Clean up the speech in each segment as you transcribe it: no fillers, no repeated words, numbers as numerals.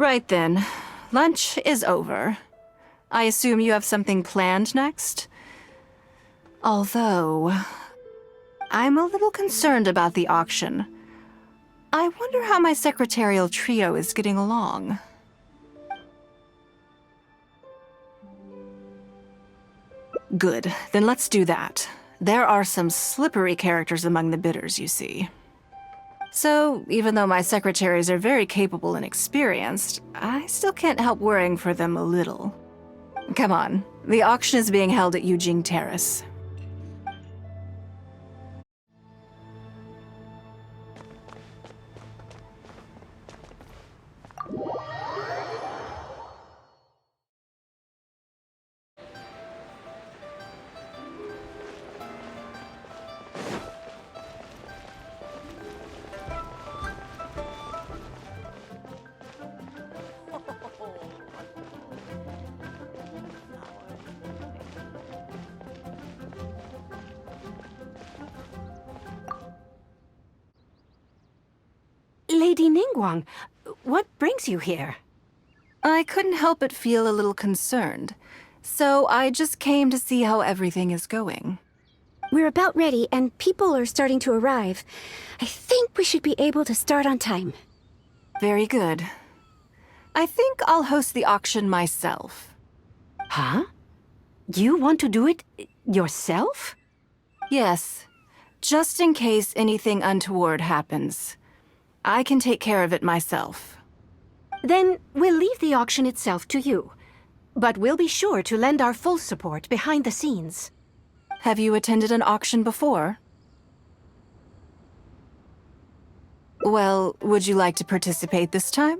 Right then. Lunch is over. I assume you have something planned next? Although, I'm a little concerned about the auction. I wonder how my secretarial trio is getting along. Good, then let's do that. There are some slippery characters among the bidders, you see. So, even though my secretaries are very capable and experienced, I still can't help worrying for them a little. Come on, the auction is being held at Yujing Terrace. Lady Ningguang, what brings you here? I couldn't help but feel a little concerned, so I just came to see how everything is going. We're about ready, and people are starting to arrive. I think we should be able to start on time. Very good. I think I'll host the auction myself. Huh? You want to do it yourself? Yes, just in case anything untoward happens. I can take care of it myself. Then we'll leave the auction itself to you. But we'll be sure to lend our full support behind the scenes. Have you attended an auction before? Well, would you like to participate this time?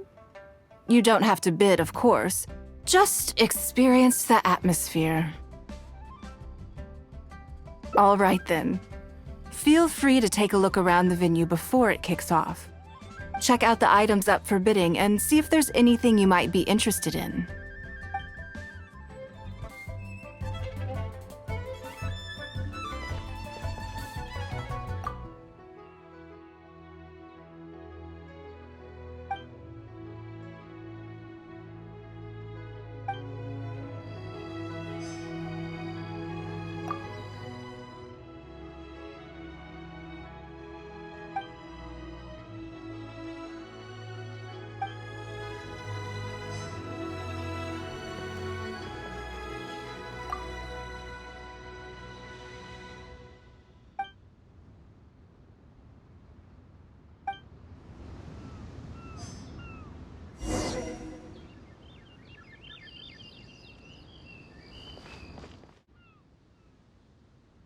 You don't have to bid, of course. Just experience the atmosphere. All right then. Feel free to take a look around the venue before it kicks off. Check out the items up for bidding and see if there's anything you might be interested in.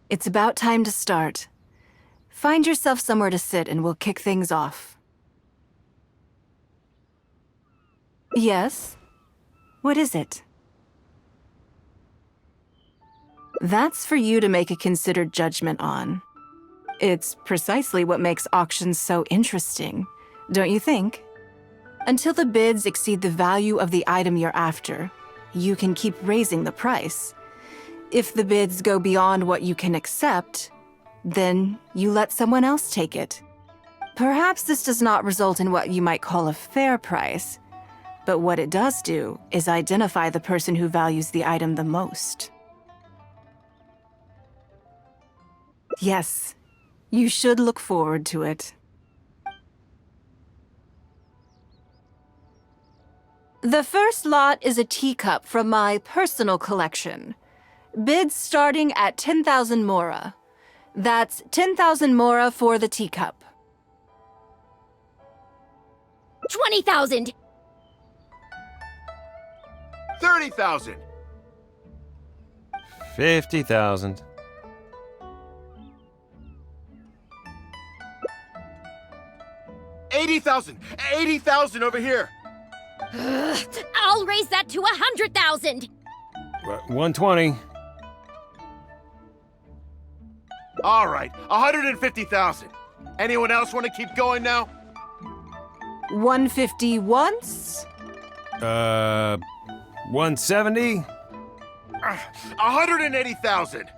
It's about time to start. Find yourself somewhere to sit and we'll kick things off. Yes? What is it? That's for you to make a considered judgment on. It's precisely what makes auctions so interesting, don't you think? Until the bids exceed the value of the item you're after, you can keep raising the price. If the bids go beyond what you can accept, then you let someone else take it. Perhaps this does not result in what you might call a fair price, but what it does do is identify the person who values the item the most. Yes, you should look forward to it. The first lot is a teacup from my personal collection. Bids starting at 10,000 mora. That's 10,000 mora for the teacup. 20,000! 30,000! 50,000. 80,000! 80,000 over here! I'll raise that to 100,000! 120. All right, 150,000. Anyone else want to keep going now? 150 once? 170. 180,000.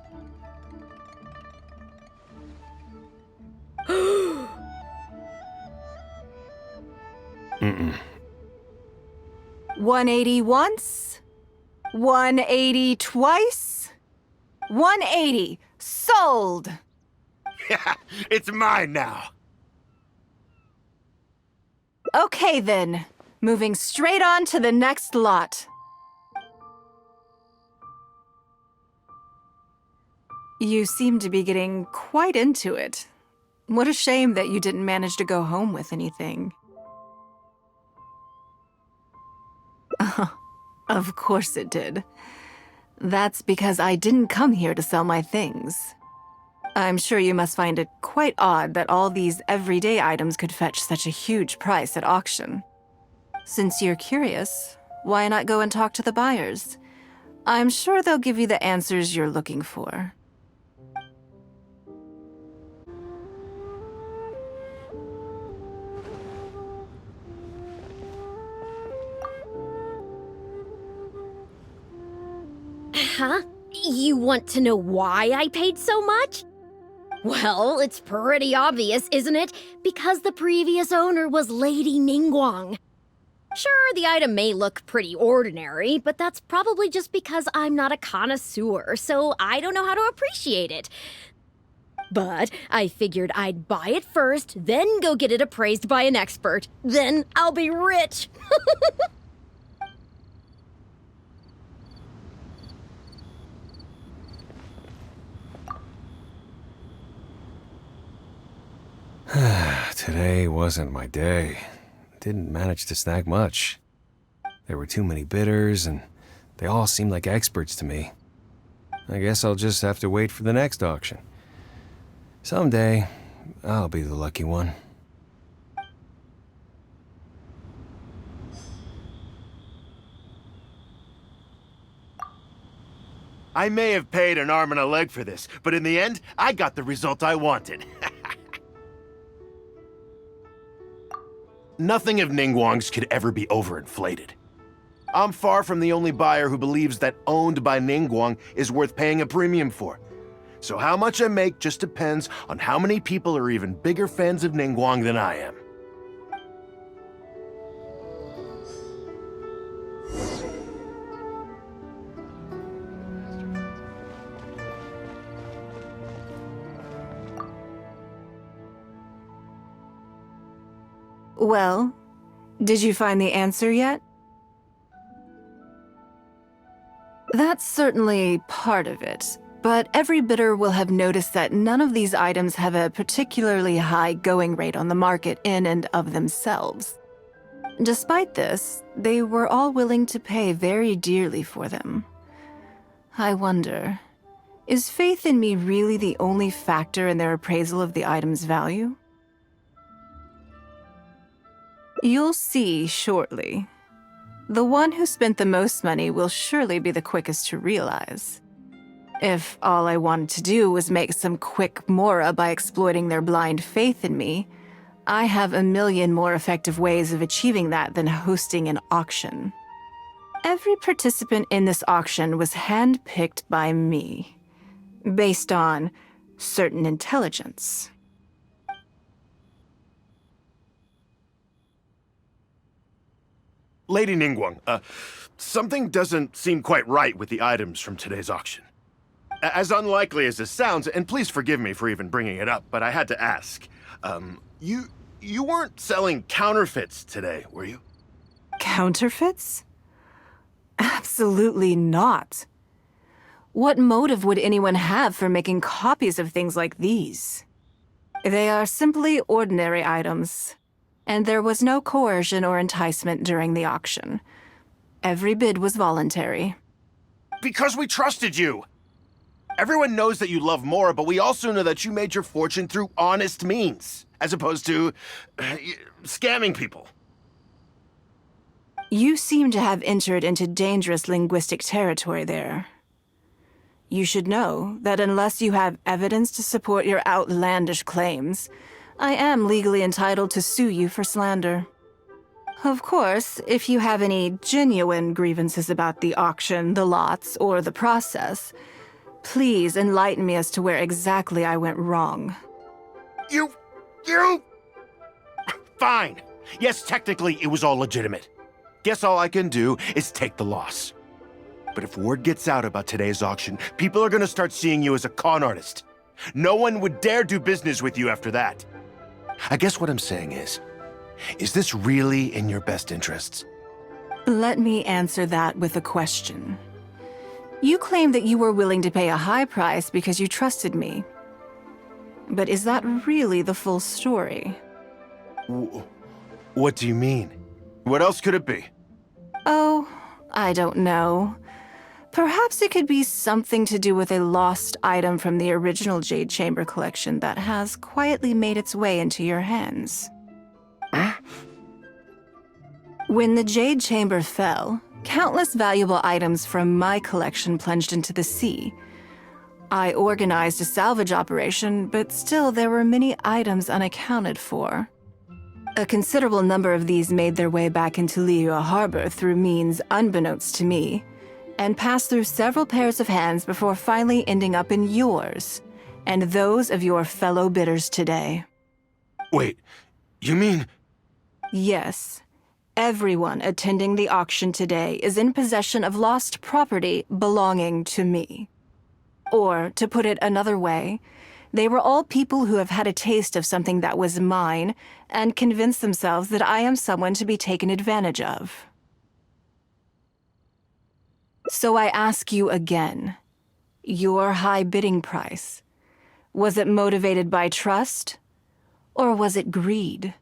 180 once, 180 twice, 180. Sold! Yeah, it's mine now. Okay then, moving straight on to the next lot. You seem to be getting quite into it. What a shame that you didn't manage to go home with anything. Of course it did. That's because I didn't come here to sell my things. I'm sure you must find it quite odd that all these everyday items could fetch such a huge price at auction. Since you're curious, why not go and talk to the buyers? I'm sure they'll give you the answers you're looking for. Huh? You want to know why I paid so much? Well, it's pretty obvious, isn't it? Because the previous owner was Lady Ningguang. Sure, the item may look pretty ordinary, but that's probably just because I'm not a connoisseur, so I don't know how to appreciate it. But I figured I'd buy it first, then go get it appraised by an expert. Then I'll be rich. Today wasn't my day. Didn't manage to snag much. There were too many bidders, and they all seemed like experts to me. I guess I'll just have to wait for the next auction. Someday, I'll be the lucky one. I may have paid an arm and a leg for this, but in the end, I got the result I wanted. Nothing of Ningguang's could ever be overinflated. I'm far from the only buyer who believes that owned by Ningguang is worth paying a premium for. So how much I make just depends on how many people are even bigger fans of Ningguang than I am. Well, did you find the answer yet? That's certainly part of it, but every bidder will have noticed that none of these items have a particularly high going rate on the market in and of themselves. Despite this, they were all willing to pay very dearly for them. I wonder, is faith in me really the only factor in their appraisal of the item's value? You'll see shortly. The one who spent the most money will surely be the quickest to realize. If all I wanted to do was make some quick mora by exploiting their blind faith in me, I have a million more effective ways of achieving that than hosting an auction. Every participant in this auction was handpicked by me, based on certain intelligence. Lady Ningguang, something doesn't seem quite right with the items from today's auction. As unlikely as this sounds, and please forgive me for even bringing it up, but I had to ask. You weren't selling counterfeits today, were you? Counterfeits? Absolutely not. What motive would anyone have for making copies of things like these? They are simply ordinary items, and there was no coercion or enticement during the auction. Every bid was voluntary. Because we trusted you! Everyone knows that you love Mora, but we also know that you made your fortune through honest means, as opposed to scamming people. You seem to have entered into dangerous linguistic territory there. You should know that unless you have evidence to support your outlandish claims, I am legally entitled to sue you for slander. Of course, if you have any genuine grievances about the auction, the lots, or the process, please enlighten me as to where exactly I went wrong. You... Fine. Yes, technically it was all legitimate. Guess all I can do is take the loss. But if word gets out about today's auction, people are gonna start seeing you as a con artist. No one would dare do business with you after that. I guess what I'm saying is this really in your best interests? Let me answer that with a question. You claim that you were willing to pay a high price because you trusted me. But is that really the full story? What do you mean? What else could it be? Oh, I don't know. Perhaps it could be something to do with a lost item from the original Jade Chamber collection that has quietly made its way into your hands. When the Jade Chamber fell, countless valuable items from my collection plunged into the sea. I organized a salvage operation, but still there were many items unaccounted for. A considerable number of these made their way back into Liyue Harbor through means unbeknownst to me, and passed through several pairs of hands before finally ending up in yours, and those of your fellow bidders today. Wait, you mean... Yes. Everyone attending the auction today is in possession of lost property belonging to me. Or, to put it another way, they were all people who have had a taste of something that was mine and convinced themselves that I am someone to be taken advantage of. So I ask you again, your high bidding price, was it motivated by trust, or was it greed?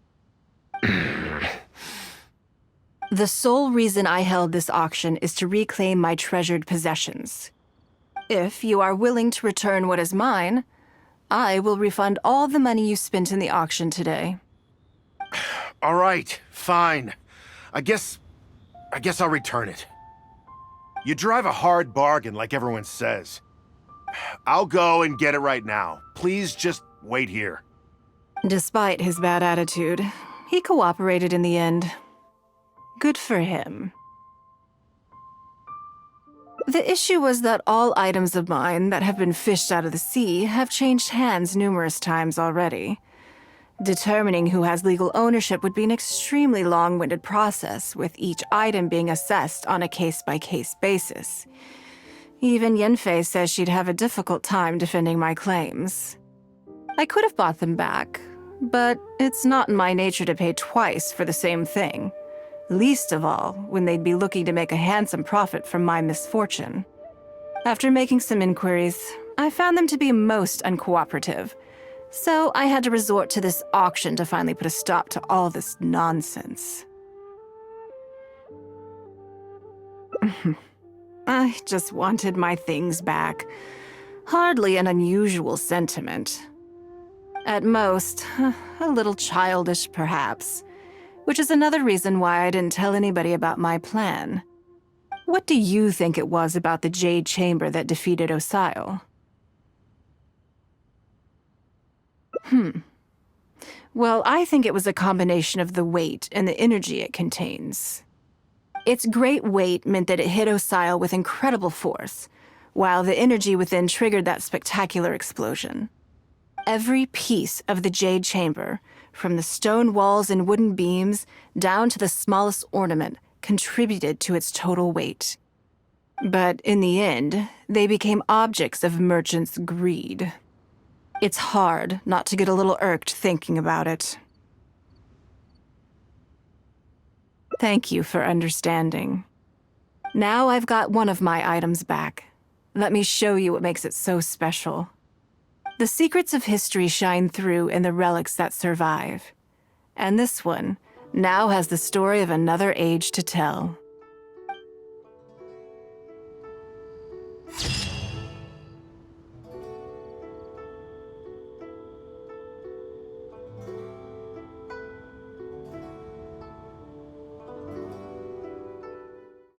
The sole reason I held this auction is to reclaim my treasured possessions. If you are willing to return what is mine, I will refund all the money you spent in the auction today. All right, fine. I guess I'll return it. You drive a hard bargain like everyone says. I'll go and get it right now. Please just wait here. Despite his bad attitude, he cooperated in the end. Good for him. The issue was that all items of mine that have been fished out of the sea have changed hands numerous times already. Determining who has legal ownership would be an extremely long-winded process, with each item being assessed on a case-by-case basis. Even Yenfei says she'd have a difficult time defending my claims. I could have bought them back, but it's not in my nature to pay twice for the same thing. Least of all, when they'd be looking to make a handsome profit from my misfortune. After making some inquiries, I found them to be most uncooperative, so I had to resort to this auction to finally put a stop to all this nonsense. I just wanted my things back. Hardly an unusual sentiment. At most, a little childish perhaps. Which is another reason why I didn't tell anybody about my plan. What do you think it was about the Jade Chamber that defeated Osile? Well, I think it was a combination of the weight and the energy it contains. Its great weight meant that it hit Osile with incredible force, while the energy within triggered that spectacular explosion. Every piece of the Jade Chamber, from the stone walls and wooden beams down to the smallest ornament, contributed to its total weight. But in the end, they became objects of merchants' greed. It's hard not to get a little irked thinking about it. Thank you for understanding. Now I've got one of my items back. Let me show you what makes it so special. The secrets of history shine through in the relics that survive. And this one now has the story of another age to tell.